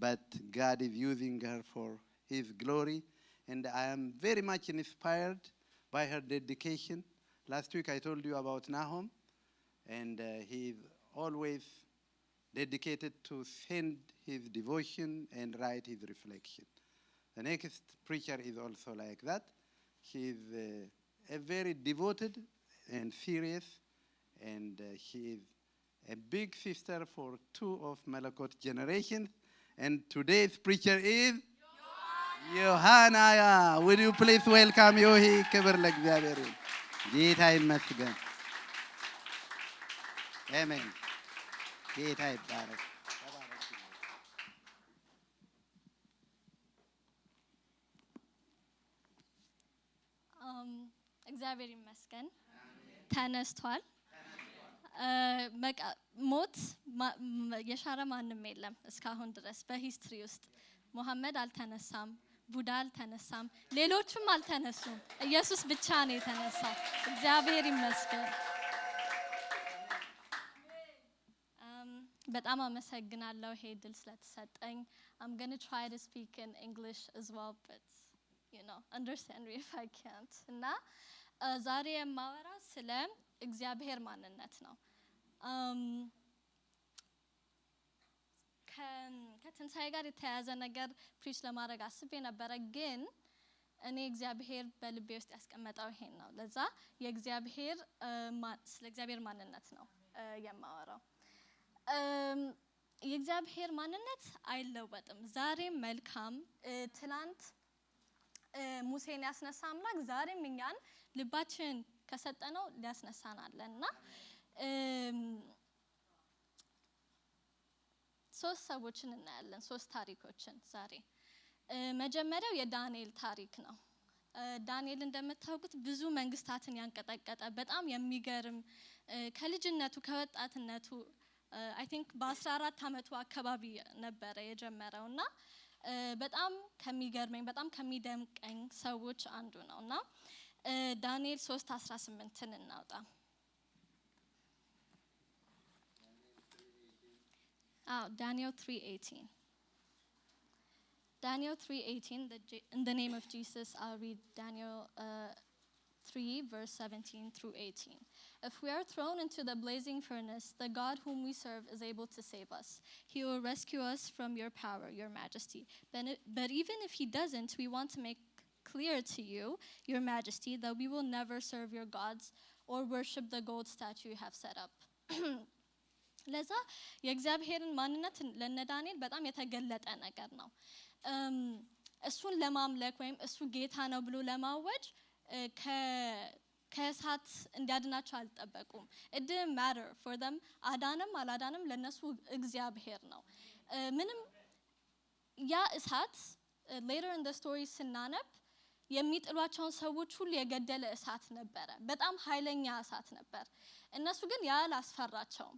but God is using her for His glory. And I am very much inspired by her dedication. Last week I told you about Nahum, and he is always dedicated to send his devotion and write his reflection. The next preacher is also like that. He is a very devoted and serious, and she is a big sister for two of Malakot generations. And today's preacher is Yohana. Will you please welcome Yohi? ክብር ለእግዚአብሔር ይሁን። ጌታ ይመስገን። አሜን። ጌታ ይባረክ። እግዚአብሔር ይመስገን ተነስቷል። ሞት የሻረ ማንም የለም እስካሁን ድረስ በሂስትሪ ውስጥ። ሙሐመድ አልተነሳም፣ ቡዳ አልተነሳም፣ ሌሎቹም አልተነሱም። ኢየሱስ ብቻ ነው የተነሳው። እግዚአብሔር ይመስገን። በጣም አመሰግናለሁ ይሄ ድል ስለተሰጠኝ። I'm going to try to speak in English as well, but understand me if I can't. እና ዛሬ የማወራው ስለ እግዚአብሔር ማንነት ነው። ከትንሣኤ ጋር የተያያዘ ነገር ፕሪች ለማድረግ አስቤ ነበረ፣ ግን እኔ እግዚአብሔር በልቤ ውስጥ ያስቀመጠው ይሄን ነው። ለዛ ስለ እግዚአብሔር ማንነት ነው የማወራው። የእግዚአብሔር ማንነት አይለወጥም። ዛሬም መልካም፣ ትናንት ሙሴን ያስነሳ አምላክ ዛሬም እኛን ልባችን ከሰጠነው ሊያስነሳናልና ሶስት ሰዎችን እናያለን፣ ሶስት ታሪኮችን ዛሬ። መጀመሪያው የዳንኤል ታሪክ ነው። ዳንኤል እንደምታውቁት ብዙ መንግስታትን ያንቀጠቀጠ በጣም የሚገርም ከልጅነቱ ከወጣትነቱ I think በ14 አመቱ አካባቢ ነበረ የጀመረውና በጣም ከሚገርመኝ በጣም ከሚደምቀኝ ሰዎች አንዱ ነውና ዳንኤል 3:18 እናውጣ። Daniel 3:18. Daniel 3:18, in the name of Jesus, I'll read Daniel 3, verse 17 through 18. If we are thrown into the blazing furnace, the God whom we serve is able to save us. He will rescue us from your power, your majesty. But even if he doesn't, we want to make clear to you, your majesty, that we will never serve your gods or worship the gold statue you have set up. ለዛ የእግዚአብሔርን ማንነት ለነዳንኤል በጣም የተገለጠ ነገር ነው። እሱን ለማምለክ ወይም እሱ ጌታ ነው ብሎ ለማወጅ ከእሳት እንዲያድናቸው አልጠበቁም። it didn't matter for them አዳንም አላዳንም ለነሱ እግዚአብሔር ነው። ምንም ያ እሳት later in the story ስናነብ የሚጥሏቸውን ሰዎች ሁሉ የገደለ እሳት ነበረ። በጣም ኃይለኛ እሳት ነበር። እነሱ ግን ያ አላስፈራቸውም።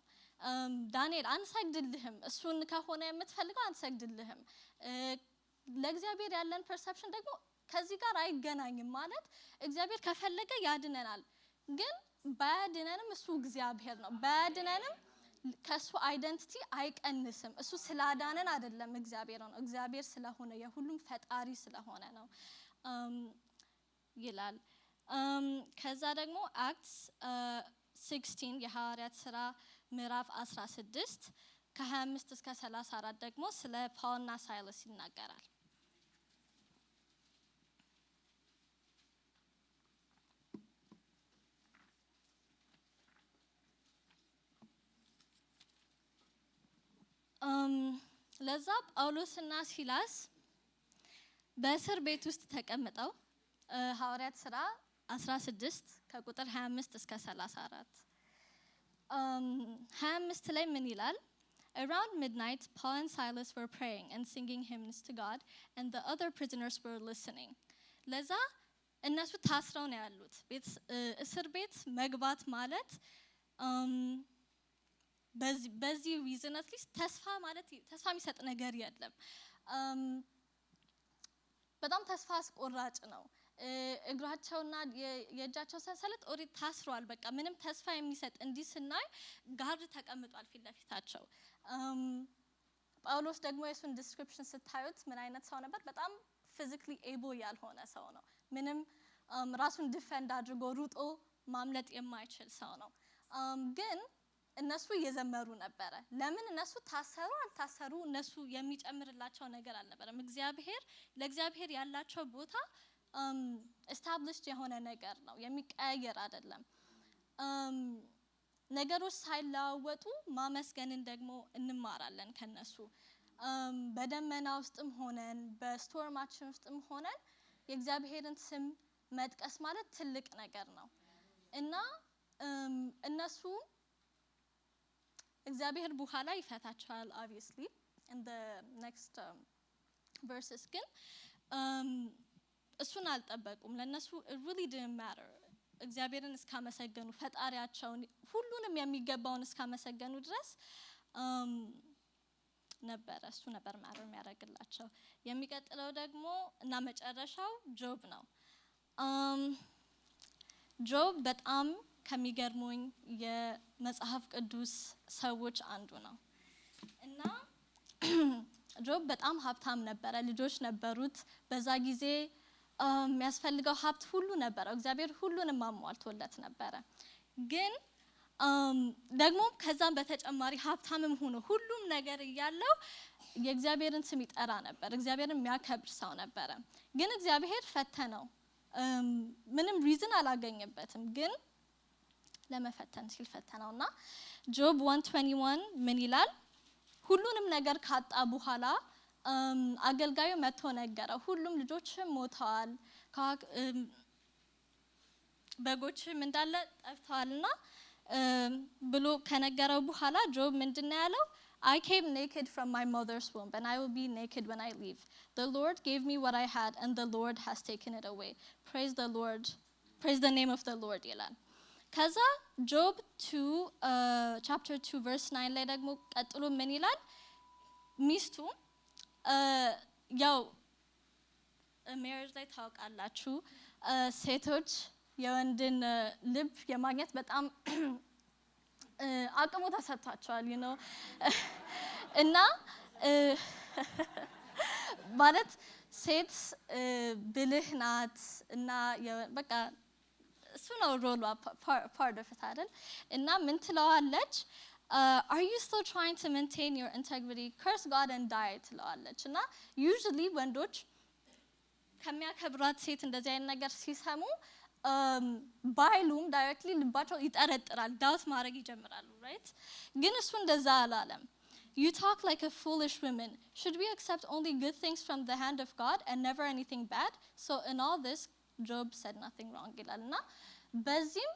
ዳንኤል አንሰግድልህም፣ እሱን ከሆነ የምትፈልገው አንሰግድልህም። ለእግዚአብሔር ያለን ፐርሰፕሽን ደግሞ ከዚህ ጋር አይገናኝም። ማለት እግዚአብሔር ከፈለገ ያድነናል፣ ግን ባያድነንም እሱ እግዚአብሔር ነው። ባያድነንም ከሱ አይደንቲቲ አይቀንስም። እሱ ስላዳነን አይደለም እግዚአብሔር ነው፣ እግዚአብሔር ስለሆነ የሁሉም ፈጣሪ ስለሆነ ነው ይላል። ከዛ ደግሞ አክትስ 16 የሐዋርያት ሥራ ምዕራፍ 16 ከ25 እስከ 34 ደግሞ ስለ ፓውልና ሳይለስ ይናገራል። ለዛ ጳውሎስና ሲላስ በእስር ቤት ውስጥ ተቀምጠው ሐዋርያት ሥራ 16 ከቁጥር 25 እስከ 34 25 ላይ ምን ይላል? Around midnight, Paul and Silas were praying and singing hymns to God, and the other prisoners were listening. ለዛ እነሱ ታስረው ነው ያሉት። እስር ቤት መግባት ማለት በዚህ ሪዝን አትሊስት ተስፋ የሚሰጥ ነገር የለም። በጣም ተስፋ አስቆራጭ ነው። እግራቸውና የእጃቸው ሰንሰለት ኦሬዲ ታስሯል። በቃ ምንም ተስፋ የሚሰጥ እንዲህ ስናይ ጋርድ ተቀምጧል ፊት ለፊታቸው። ጳውሎስ ደግሞ የሱን ዲስክሪፕሽን ስታዩት ምን አይነት ሰው ነበር? በጣም ፊዚካሊ ኤብል ያልሆነ ሰው ነው። ምንም ራሱን ዲፌንድ አድርጎ ሩጦ ማምለጥ የማይችል ሰው ነው። ግን እነሱ እየዘመሩ ነበረ። ለምን እነሱ ታሰሩ አልታሰሩ እነሱ የሚጨምርላቸው ነገር አልነበረም። ለእግዚአብሔር ያላቸው ቦታ ኤስታብሊሽድ የሆነ ነገር ነው፣ የሚቀያየር አይደለም። ነገሮች ሳይለዋወጡ ማመስገንን ደግሞ እንማራለን ከነሱ። በደመና ውስጥም ሆነን በስቶርማችን ውስጥም ሆነን የእግዚአብሔርን ስም መጥቀስ ማለት ትልቅ ነገር ነው እና እነሱ እግዚአብሔር በኋላ ይፈታቸዋል obviously in the next verses ግን እሱን አልጠበቁም። ለነሱ it really didn't matter እግዚአብሔርን እስካመሰገኑ ፈጣሪያቸውን ሁሉንም የሚገባውን እስካመሰገኑ ድረስ ነበር እሱ ነበር ማተር የሚያደርግላቸው። የሚቀጥለው ደግሞ እና መጨረሻው ጆብ ነው። ጆብ በጣም ከሚገርሙኝ የመጽሐፍ ቅዱስ ሰዎች አንዱ ነው እና ጆብ በጣም ሀብታም ነበረ። ልጆች ነበሩት። በዛ ጊዜ የሚያስፈልገው ሀብት ሁሉ ነበረ። እግዚአብሔር ሁሉንም አሟልቶለት ነበረ። ግን ደግሞ ከዛም በተጨማሪ ሀብታምም ሆኖ ሁሉም ነገር እያለው የእግዚአብሔርን ስም ይጠራ ነበር። እግዚአብሔርን የሚያከብር ሰው ነበረ። ግን እግዚአብሔር ፈተነው። ምንም ሪዝን አላገኘበትም፣ ግን ለመፈተን ሲል ፈተነውና ጆብ 121 ምን ይላል? ሁሉንም ነገር ካጣ በኋላ አገልጋዩ መጥቶ ነገረው። ሁሉም ልጆችም ሞተዋል፣ በጎችም እንዳለ ጠፍተዋልና ብሎ ከነገረው በኋላ ጆብ ምንድነው ያለው? I came naked from my mother's womb and I will be naked when I leave. The Lord gave me what I had and the Lord has taken it away. Praise the Lord. Praise the name of the Lord ይላል። ከዛ ጆብ 2 chapter 2 verse 9 ላይ ደግሞ ቀጥሎ ምን ይላል? ሚስቱ ያው ሜሪጅ ላይ ታውቃላችሁ ሴቶች የወንድን ልብ የማግኘት በጣም አቅሙ ተሰጥቷቸዋል you know እና ማለት ሴት ብልህ ናት እና በቃ እሱ ነው ሮሏ part of it አይደል? እና ምን ትለዋለች? Are you still trying to maintain your integrity? Curse God and die ትለዋለች። እና usually ወንዶች ከሚያከብራት ሴት እንደዚህ አይነት ነገር ሲሰሙ ባይሉም ዳይሬክትሊ ልባቸው ይጠረጥራል፣ ዳውት ማድረግ ይጀምራሉ right? ግን እሱ እንደዛ አላለም። You talk like a foolish woman. Should we accept only good things from the hand of God and never anything bad? So in all this Job said nothing wrong ይላልና በዚህም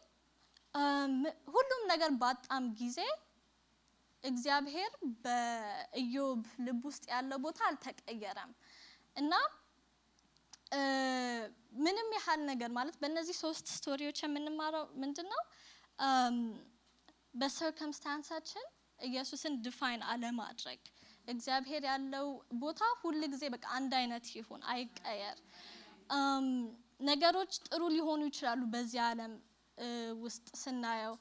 ሁሉም ነገር ባጣም ጊዜ እግዚአብሔር በኢዮብ ልብ ውስጥ ያለው ቦታ አልተቀየረም እና ምንም ያህል ነገር ማለት በእነዚህ ሶስት ስቶሪዎች የምንማረው ምንድነው? በሰርከምስታንሳችን ኢየሱስን ዲፋይን አለማድረግ። እግዚአብሔር ያለው ቦታ ሁሉ ጊዜ በቃ አንድ አይነት ይሁን፣ አይቀየር። ነገሮች ጥሩ ሊሆኑ ይችላሉ በዚህ ዓለም ውስጥ ስናየው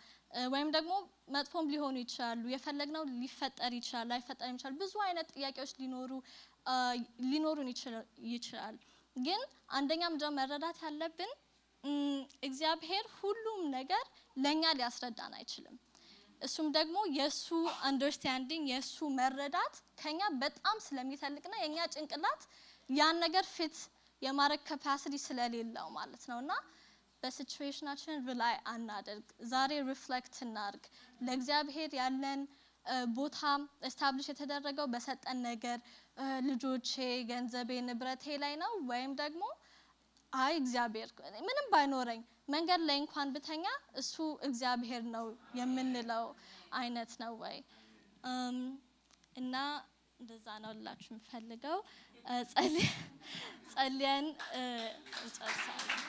ወይም ደግሞ መጥፎም ሊሆኑ ይችላሉ። የፈለግነው ሊፈጠር ይችላል፣ ላይፈጠር ይችላል። ብዙ አይነት ጥያቄዎች ሊኖሩን ይችላል። ግን አንደኛም ደግሞ መረዳት ያለብን እግዚአብሔር ሁሉም ነገር ለኛ ሊያስረዳን አይችልም። እሱም ደግሞ የሱ አንደርስታንዲንግ የሱ መረዳት ከኛ በጣም ስለሚተልቅና የኛ ጭንቅላት ያን ነገር ፊት የማረክ ካፓሲቲ ስለሌለው ማለት ነውና በሲቹዌሽናችን ሪላይ አናድርግ። ዛሬ ሪፍሌክት እናርግ። ለእግዚአብሔር ያለን ቦታ ኤስታብሊሽ የተደረገው በሰጠን ነገር ልጆቼ፣ ገንዘቤ፣ ንብረቴ ላይ ነው ወይም ደግሞ አይ እግዚአብሔር ምንም ባይኖረኝ መንገድ ላይ እንኳን ብተኛ እሱ እግዚአብሔር ነው የምንለው አይነት ነው ወይ? እና እንደዛ ነው ልላችሁ የምፈልገው። ጸልየን እንጨርሳለን።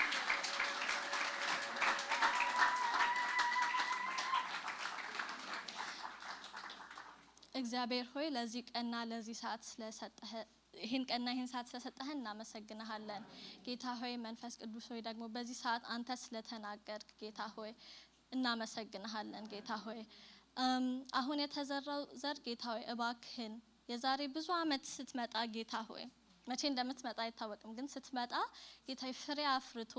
እግዚአብሔር ሆይ ለዚህ ቀንና ለዚህ ሰዓት ስለሰጠህ ይሄን ቀንና ይሄን ሰዓት ስለሰጠህን እናመሰግንሃለን። ጌታ ሆይ መንፈስ ቅዱስ ሆይ ደግሞ በዚህ ሰዓት አንተ ስለተናገርክ ጌታ ሆይ እናመሰግንሃለን። ጌታ ሆይ አሁን የተዘራው ዘር ጌታ ሆይ እባክህን የዛሬ ብዙ አመት ስትመጣ ጌታ ሆይ መቼ እንደምትመጣ አይታወቅም ግን ስትመጣ ጌታ ፍሬ አፍርቶ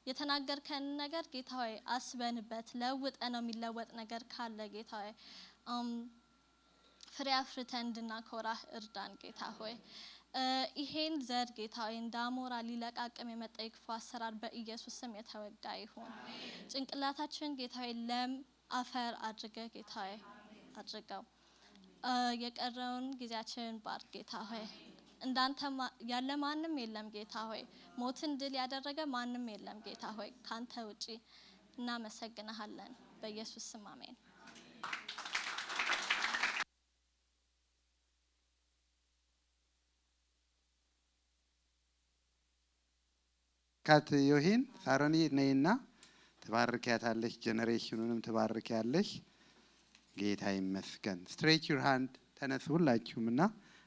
የተናገርከን ነገር ጌታ ሆይ አስበንበት ለውጠ ነው የሚለወጥ ነገር ካለ ጌታ ሆይ ፍሬ አፍርተን እንድናኮራህ እርዳን ጌታ ሆይ ይሄን ዘር ጌታ ሆይ እንዳሞራ ሊለቃቀም የመጣ ክፉ አሰራር በኢየሱስ ስም የተወጋ ይሁን ጭንቅላታችን ጌታ ሆይ ለም አፈር አድርገ ጌታ ሆይ አድርገው የቀረውን ጊዜያችንን ባርክ ጌታ ሆይ እንዳንተ ያለ ማንም የለም ጌታ ሆይ ሞትን ድል ያደረገ ማንም የለም ጌታ ሆይ ካንተ ውጪ እናመሰግንሃለን በኢየሱስ ስም አሜን ካት ዮሂን ሳሮኒ ነይና ተባርኪያታለሽ ጄነሬሽኑንም ተባርኪያለሽ ጌታ ይመስገን stretch your hand ተነሱ ሁላችሁምና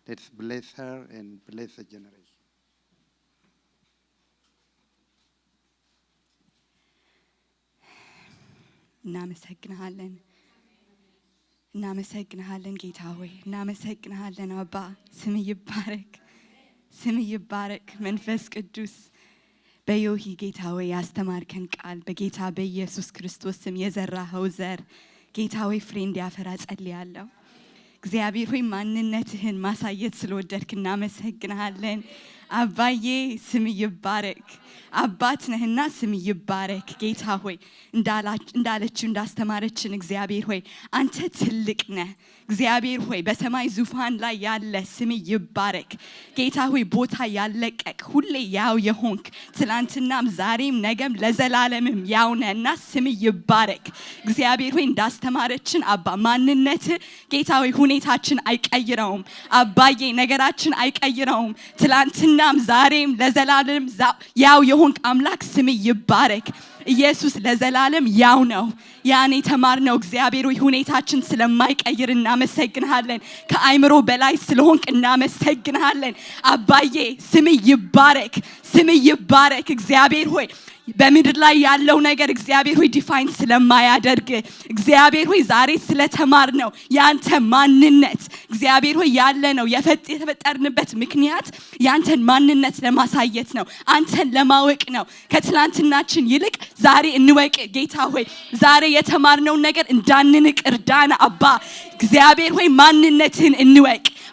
let's bless her and bless the generation እናመሰግንሃለን ጌታ ሆይ እናመሰግንሃለን አባ ስም ይባረክ መንፈስ ቅዱስ በዮሂ ጌታ ሆይ ያስተማርከን ቃል በጌታ በኢየሱስ ክርስቶስ ስም የዘራኸው ዘር ጌታ ሆይ ፍሬ እንዲያፈራ ጸልያለሁ እግዚአብሔር ሆይ ማንነትህን ማሳየት ስለወደድክ እናመሰግንሃለን አባዬ ስም ይባረክ አባት ነህና ስም ይባረክ ጌታ ሆይ እንዳለችው እንዳስተማረችን እግዚአብሔር ሆይ አንተ ትልቅ ነህ እግዚአብሔር ሆይ በሰማይ ዙፋን ላይ ያለ ስም ይባረክ ጌታ ሆይ ቦታ ያለቀቅ ሁሌ ያው የሆንክ ትላንትናም ዛሬም ነገም ለዘላለምም ያው ነህና ስም ይባረክ እግዚአብሔር ሆይ እንዳስተማረችን አባ ማንነት ጌታ ሆይ ሁኔታችን አይቀይረውም አባዬ ነገራችን አይቀይረውም ትላንትናም ዛሬም ለዘላለም ያው የሆንክ አምላክ ስም ይባረክ ኢየሱስ ለዘላለም ያው ነው ያኔ ተማርነው እግዚአብሔር ሆይ ሁኔታችን ስለማይቀይር እናመሰግንሃለን ከአይምሮ በላይ ስለሆንክ እናመሰግንሃለን አባዬ ስም ይባረክ እግዚአብሔር ሆይ በምድር ላይ ያለው ነገር እግዚአብሔር ሆይ ዲፋይን ስለማያደርግ እግዚአብሔር ሆይ ዛሬ ስለተማርነው ያንተ ማንነት እግዚአብሔር ሆይ ያለ ነው የተፈጠርንበት ምክንያት ያንተን ማንነት ለማሳየት ነው አንተን ለማወቅ ነው ከትላንትናችን ይልቅ ዛሬ እንወቅ ጌታ ሆይ ዛሬ የተማርነው ነገር እንዳንንቅ እርዳን አባ እግዚአብሔር ሆይ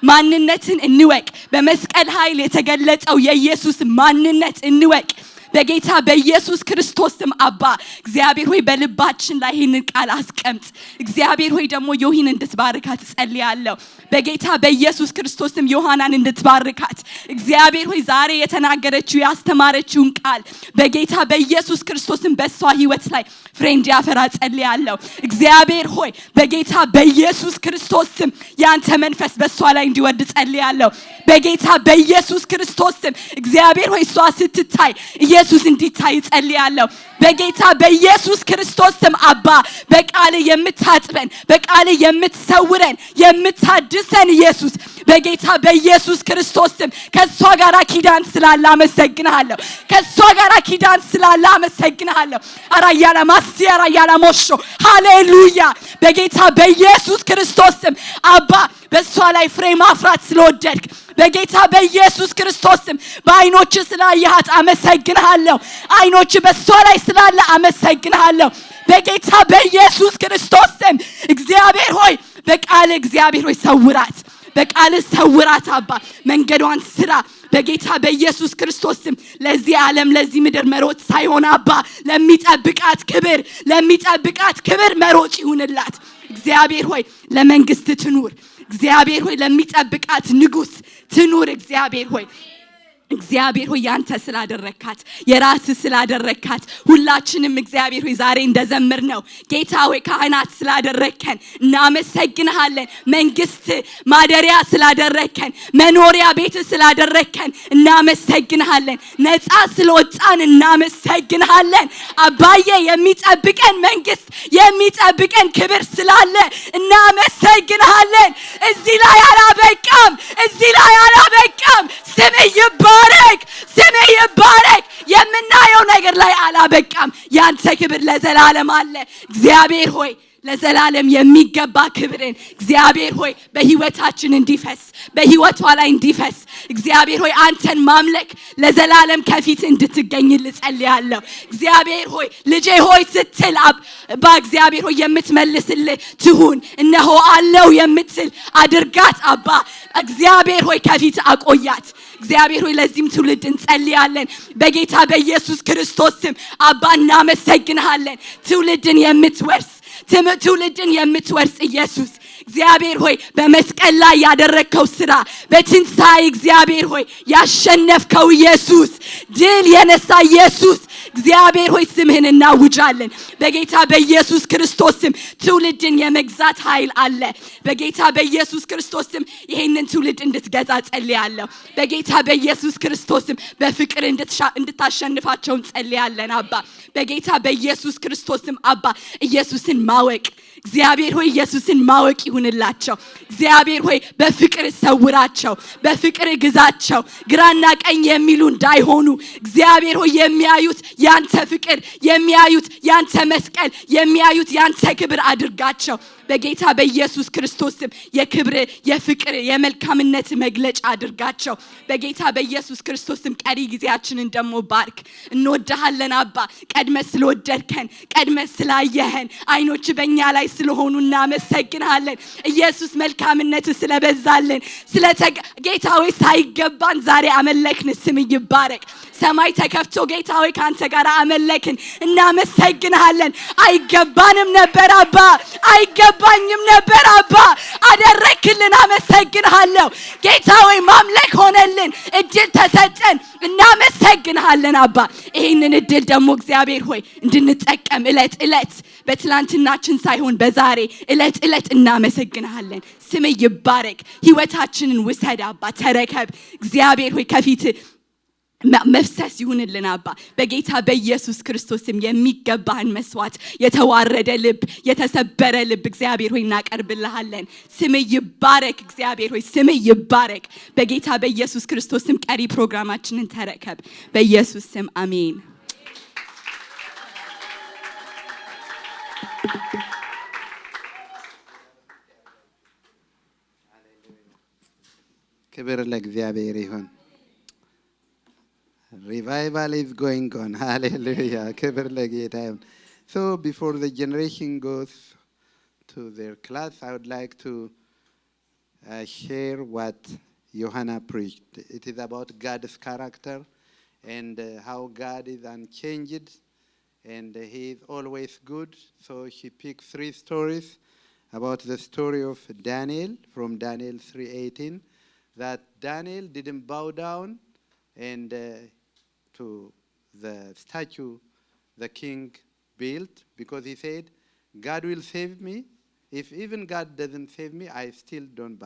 ማንነትን እንወቅ በመስቀል ኃይል የተገለጸው የኢየሱስ ማንነት እንወቅ በጌታ በኢየሱስ ክርስቶስም አባ እግዚአብሔር ሆይ በልባችን ላይ ይህንን ቃል አስቀምጥ እግዚአብሔር ሆይ ደግሞ ዮሂን እንድትባርካት ጸልያለሁ በጌታ በኢየሱስ ክርስቶስም ዮሐናን እንድትባርካት እግዚአብሔር ሆይ ዛሬ የተናገረችው ያስተማረችውን ቃል በጌታ በኢየሱስ ክርስቶስም በሷ ህይወት ላይ ፍሬንድ ያፈራ ጸልያለሁ እግዚአብሔር ሆይ በጌታ በኢየሱስ ክርስቶስም ያንተ መንፈስ በሷ ላይ እንዲወርድ ጸልያለሁ በጌታ በኢየሱስ ክርስቶስም እግዚአብሔር ሆይ ሷ ስትታይ ኢየሱስ እንዲታይ ጸልያለሁ በጌታ በኢየሱስ ክርስቶስም አባ በቃል የምታጥበን በቃል የምትሰውረን የምታድሰን ኢየሱስ በጌታ በኢየሱስ ክርስቶስም ከሷ ጋር ኪዳን ስላለ አመሰግንሃለሁ ከሷ ጋር ኪዳን ስላለ አመሰግንሃለሁ አራያላ ማስቲራ ያላ ሞሾ ሃሌሉያ በጌታ በኢየሱስ ክርስቶስም አባ በሷ ላይ ፍሬ ማፍራት ስለወደድክ በጌታ በኢየሱስ ክርስቶስም በአይኖች ስላየሃት አመሰግንሃለሁ አይኖች በሷ ላይ ስላለ አመሰግንሃለሁ በጌታ በኢየሱስ ክርስቶስም እግዚአብሔር ሆይ በቃል እግዚአብሔር ሆይ ሰውራት አባ መንገዷን ስራ በጌታ በኢየሱስ ክርስቶስም ለዚህ ዓለም ለዚህ ምድር መሮጥ ሳይሆን አባ ለሚጠብቃት ክብር መሮጥ ይሁንላት እግዚአብሔር ሆይ ለመንግስት ትኑር እግዚአብሔር ሆይ ለሚጠብቃት ንጉስ ትኑር እግዚአብሔር ሆይ ያንተ ስላደረካት የራስ ስላደረካት ሁላችንም እግዚአብሔር ሆይ ዛሬ እንደዘምር ነው ጌታ ሆይ ካህናት ስላደረከን እናመሰግንሃለን መንግስት ማደሪያ ስላደረከን መኖሪያ ቤት ስላደረከን እናመሰግንሃለን ነፃ ስለወጣን እናመሰግንሃለን አባዬ የሚጠብቀን መንግስት የሚጠብቀን ክብር ስላለ እናመሰግንሃለን እዚህ ላይ አላበቃም ስም ይባረክ የምናየው ነገር ላይ አላበቃም ያንተ ክብር ለዘላለም አለ እግዚአብሔር ሆይ ለዘላለም የሚገባ ክብርን እግዚአብሔር ሆይ በህይወታችን እንዲፈስ በህይወቷ ላይ እንዲፈስ እግዚአብሔር ሆይ አንተን ማምለክ ለዘላለም ከፊት እንድትገኝ ልጸልያለሁ። እግዚአብሔር ሆይ ልጄ ሆይ ስትል በእግዚአብሔር ሆይ የምትመልስልህ ትሁን። እነሆ አለው የምትል አድርጋት አባ እግዚአብሔር ሆይ ከፊት አቆያት። እግዚአብሔር ሆይ ለዚህም ትውልድ እንጸልያለን በጌታ በኢየሱስ ክርስቶስ ስም አባ እናመሰግንሃለን። ትውልድን የምትወርስ ኢየሱስ እግዚአብሔር ሆይ በመስቀል ላይ ያደረከው ስራ በትንሣኤ እግዚአብሔር ሆይ ያሸነፍከው ኢየሱስ ድል የነሳ ኢየሱስ እግዚአብሔር ሆይ ስምህን እናውጃለን በጌታ በኢየሱስ ክርስቶስ ስም። ትውልድን የመግዛት ኃይል አለ በጌታ በኢየሱስ ክርስቶስ ስም። ይሄንን ትውልድ እንድትገዛ ጸልያለሁ በጌታ በኢየሱስ ክርስቶስ ስም። በፍቅር እንድታሸንፋቸው ጸልያለን አባ በጌታ በኢየሱስ ክርስቶስ ስም። አባ ኢየሱስን ማወቅ እግዚአብሔር ሆይ ኢየሱስን ማወቅ ይሁንላቸው። እግዚአብሔር ሆይ በፍቅር ሰውራቸው በፍቅር ግዛቸው ግራና ቀኝ የሚሉ እንዳይሆኑ እግዚአብሔር ሆይ የሚያዩት ያንተ ፍቅር የሚያዩት ያንተ መስቀል የሚያዩት ያንተ ክብር አድርጋቸው በጌታ በኢየሱስ ክርስቶስ ስም። የክብር የፍቅር የመልካምነት መግለጫ አድርጋቸው በጌታ በኢየሱስ ክርስቶስ ስም። ቀሪ ጊዜያችንን ደግሞ ባርክ። እንወድሃለን አባ ቀድመ ስለወደድከን ቀድመ ስላየህን አይኖች በእኛ ላይ ስለሆኑ እናመሰግንሃለን ኢየሱስ። መልካምነት ስለበዛልን ጌታ ሆይ ሳይገባን ዛሬ አመለክን። ስም ይባረክ። ሰማይ ተከፍቶ ጌታ ሆይ ካንተ ጋር አመለክን እናመሰግንሃለን። አይገባንም ነበር አባ አይገባኝም ነበር አባ አደረክልን አመሰግንሃለሁ ጌታ ሆይ ማምለክ ሆነልን እድል ተሰጠን እናመሰግንሃለን አባ። ይሄንን እድል ደግሞ እግዚአብሔር ሆይ እንድንጠቀም እለት በትላንትናችን ሳይሆን በዛሬ እለት እናመሰግንሃለን። ስም ይባረክ። ህይወታችንን ውሰድ አባ ተረከብ እግዚአብሔር ሆይ ከፊት መፍሰስ ይሁንልን አባ በጌታ በኢየሱስ ክርስቶስም። የሚገባህን መስዋዕት የተዋረደ ልብ የተሰበረ ልብ እግዚአብሔር ሆይ እናቀርብልሃለን። ስም ይባረክ እግዚአብሔር ሆይ ስም ይባረክ በጌታ በኢየሱስ ክርስቶስም። ቀሪ ፕሮግራማችንን ተረከብ በኢየሱስ ስም አሜን። ክብር ለእግዚአብሔር ይሁን። Revival is going on. Hallelujah. ክብር ለጌታ ይሁን። So before the generation goes to their class, I would like to share what Johanna preached. It is about God's character and how God is unchanged and he is always good. So she picked 3 stories about the story of Daniel from Daniel 3:18, that Daniel didn't bow down and to the statue the king built, because he said, God will save me. If even God doesn't save me, I still don't bow.